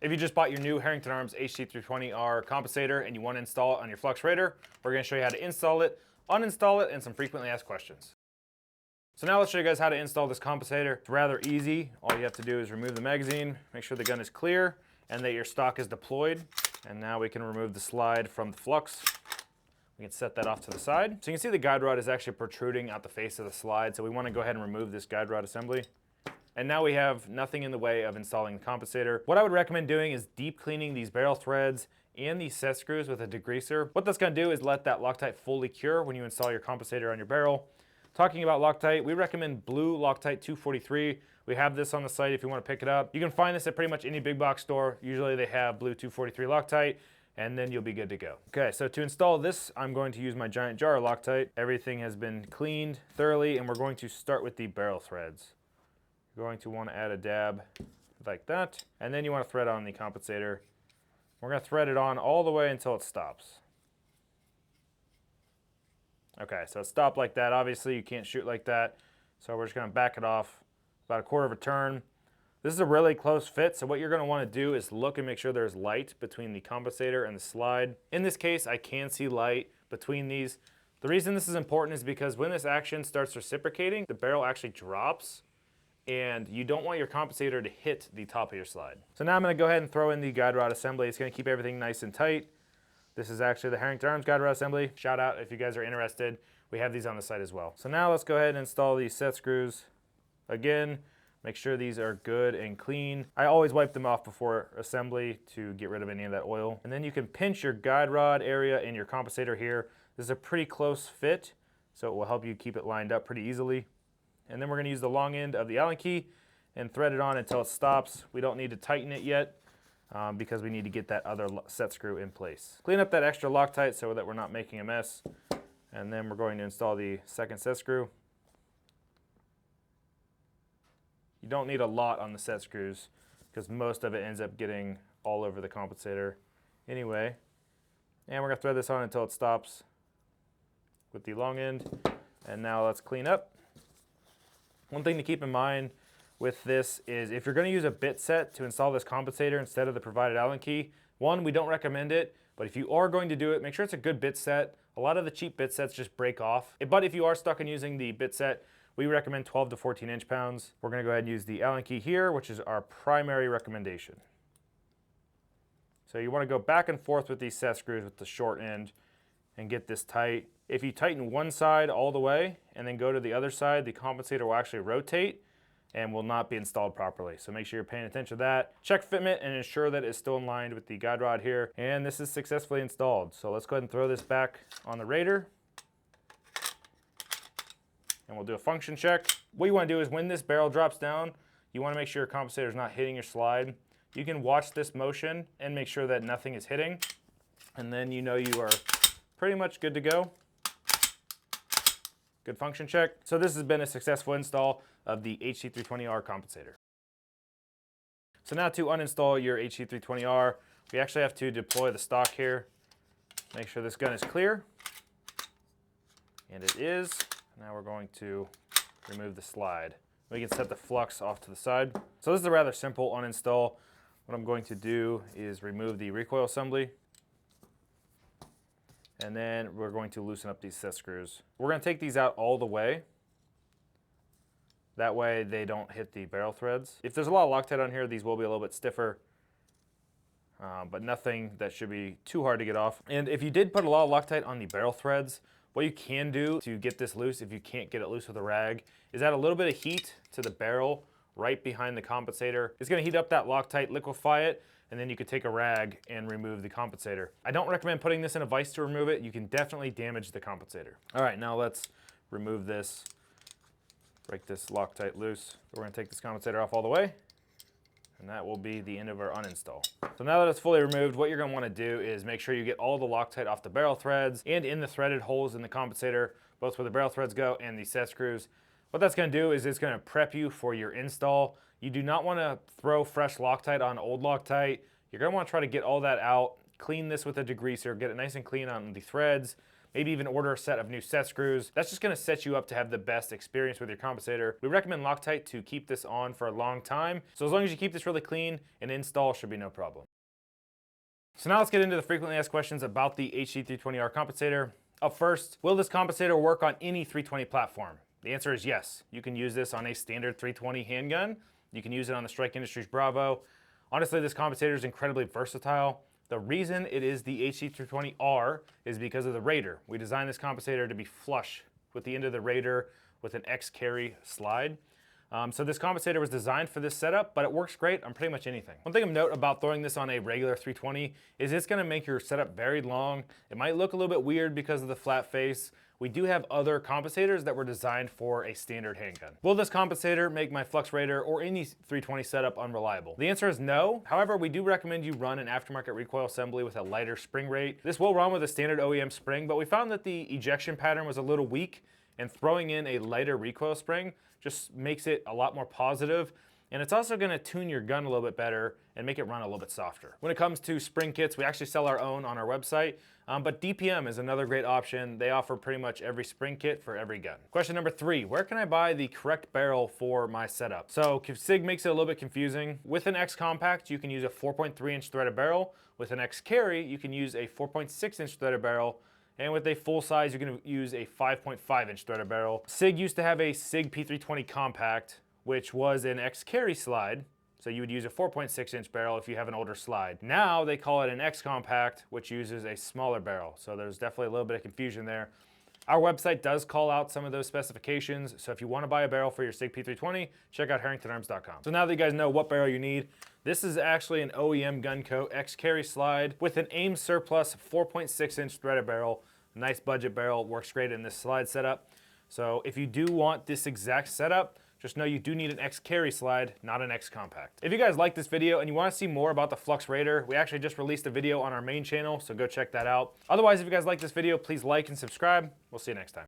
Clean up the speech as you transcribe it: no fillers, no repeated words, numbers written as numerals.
If you just bought your new Herrington Arms HC320R Compensator and you want to install it on your Flux Raider, we're going to show you how to install it, uninstall it, and some frequently asked questions. So now let's show you guys how to install this compensator. It's rather easy. All you have to do is remove the magazine, make sure the gun is clear, and that your stock is deployed. And now we can remove the slide from the flux. We can set that off to the side. So you can see the guide rod is actually protruding out the face of the slide, so we want to go ahead and remove this guide rod assembly. And now we have nothing in the way of installing the compensator. What I would recommend doing is deep cleaning these barrel threads and these set screws with a degreaser. What that's going to do is let that Loctite fully cure when you install your compensator on your barrel. Talking about Loctite, we recommend blue Loctite 243. We have this on the site if you want to pick it up. You can find this at pretty much any big box store. Usually they have blue 243 Loctite, and then you'll be good to go. Okay, so to install this, I'm going to use my giant jar of Loctite. Everything has been cleaned thoroughly, and we're going to start with the barrel threads. You're going to want to add a dab like that, and then you want to thread on the compensator. We're going to thread it on all the way until it stops. Okay, so it stopped like that. Obviously, you can't shoot like that, so we're just going to back it off about a quarter of a turn. This is a really close fit, so what you're going to want to do is look and make sure there's light between the compensator and the slide. In this case, I can see light between these. The reason this is important is because when this action starts reciprocating, the barrel actually drops, and you don't want your compensator to hit the top of your slide. So now I'm going to go ahead and throw in the guide rod assembly. It's going to keep everything nice and tight. This is actually the Herrington Arms guide rod assembly. Shout out if you guys are interested. We have these on the site as well. So now let's go ahead and install these set screws. Again, make sure these are good and clean. I always wipe them off before assembly to get rid of any of that oil. And then you can pinch your guide rod area and your compensator here. This is a pretty close fit, so it will help you keep it lined up pretty easily. And then we're going to use the long end of the Allen key and thread it on until it stops. We don't need to tighten it yet because we need to get that other set screw in place. Clean up that extra Loctite so that we're not making a mess. And then we're going to install the second set screw. You don't need a lot on the set screws because most of it ends up getting all over the compensator anyway. And we're going to thread this on until it stops with the long end. And now let's clean up. One thing to keep in mind with this is if you're going to use a bit set to install this compensator instead of the provided Allen key, one, we don't recommend it, but if you are going to do it, make sure it's a good bit set. A lot of the cheap bit sets just break off. But if you are stuck on using the bit set, we recommend 12 to 14 inch-pounds. We're going to go ahead and use the Allen key here, which is our primary recommendation. So you want to go back and forth with these set screws with the short end and get this tight. If you tighten one side all the way and then go to the other side, the compensator will actually rotate and will not be installed properly. So make sure you're paying attention to that. Check fitment and ensure that it's still in line with the guide rod here. And this is successfully installed. So let's go ahead and throw this back on the Raider. And we'll do a function check. What you want to do is when this barrel drops down, you want to make sure your compensator is not hitting your slide. You can watch this motion and make sure that nothing is hitting. And then you know you are pretty much good to go. Good function check. So this has been a successful install of the HC320R Compensator. So now to uninstall your HC320R, we actually have to deploy the stock here. Make sure this gun is clear. And it is. Now we're going to remove the slide. We can set the flux off to the side. So this is a rather simple uninstall. What I'm going to do is remove the recoil assembly. And then we're going to loosen up these set screws. We're going to take these out all the way. That way they don't hit the barrel threads. If there's a lot of Loctite on here, these will be a little bit stiffer, but nothing that should be too hard to get off. And if you did put a lot of Loctite on the barrel threads, what you can do to get this loose, if you can't get it loose with a rag, is add a little bit of heat to the barrel right behind the compensator. It's going to heat up that Loctite, liquefy it, and then you could take a rag and remove the compensator. I don't recommend putting this in a vise to remove it. You can definitely damage the compensator. All right, now let's remove this, break this Loctite loose. We're going to take this compensator off all the way, and that will be the end of our uninstall. So now that it's fully removed, what you're going to want to do is make sure you get all the Loctite off the barrel threads and in the threaded holes in the compensator, both where the barrel threads go and the set screws. What that's going to do is it's going to prep you for your install. You do not want to throw fresh Loctite on old Loctite. You're going to want to try to get all that out, clean this with a degreaser, get it nice and clean on the threads, maybe even order a set of new set screws. That's just gonna set you up to have the best experience with your compensator. We recommend Loctite to keep this on for a long time. So as long as you keep this really clean, an install should be no problem. So now let's get into the frequently asked questions about the HC320R Compensator. Up first, will this compensator work on any 320 platform? The answer is yes. You can use this on a standard 320 handgun. You can use it on the Strike Industries Bravo. Honestly, this compensator is incredibly versatile. The reason it is the HC320R is because of the Raider. We designed this compensator to be flush with the end of the Raider with an X carry slide. So this compensator was designed for this setup, but it works great on pretty much anything. One thing of note about throwing this on a regular 320 is it's gonna make your setup very long. It might look a little bit weird because of the flat face. We do have other compensators that were designed for a standard handgun. Will this compensator make my Flux Raider or any 320 setup unreliable? The answer is no. However, we do recommend you run an aftermarket recoil assembly with a lighter spring rate. This will run with a standard OEM spring, but we found that the ejection pattern was a little weak, and throwing in a lighter recoil spring just makes it a lot more positive. And it's also gonna tune your gun a little bit better and make it run a little bit softer. When it comes to spring kits, we actually sell our own on our website, but DPM is another great option. They offer pretty much every spring kit for every gun. Question number 3, where can I buy the correct barrel for my setup? So SIG makes it a little bit confusing. With an X Compact, you can use a 4.3-inch threaded barrel. With an X Carry, you can use a 4.6-inch threaded barrel. And with a full size, you're gonna use a 5.5-inch threaded barrel. SIG used to have a SIG P320 Compact, which was an X Carry slide. So you would use a 4.6-inch barrel if you have an older slide. Now they call it an X Compact, which uses a smaller barrel. So there's definitely a little bit of confusion there. Our website does call out some of those specifications. So if you wanna buy a barrel for your SIG P320, check out HerringtonArms.com. So now that you guys know what barrel you need, this is actually an OEM Gunco X Carry slide with an AIM Surplus 4.6-inch threaded barrel. Nice budget barrel, works great in this slide setup. So if you do want this exact setup, just know you do need an X Carry slide, not an X Compact. If you guys like this video and you want to see more about the Flux Raider, we actually just released a video on our main channel, so go check that out. Otherwise, if you guys like this video, please like and subscribe. We'll see you next time.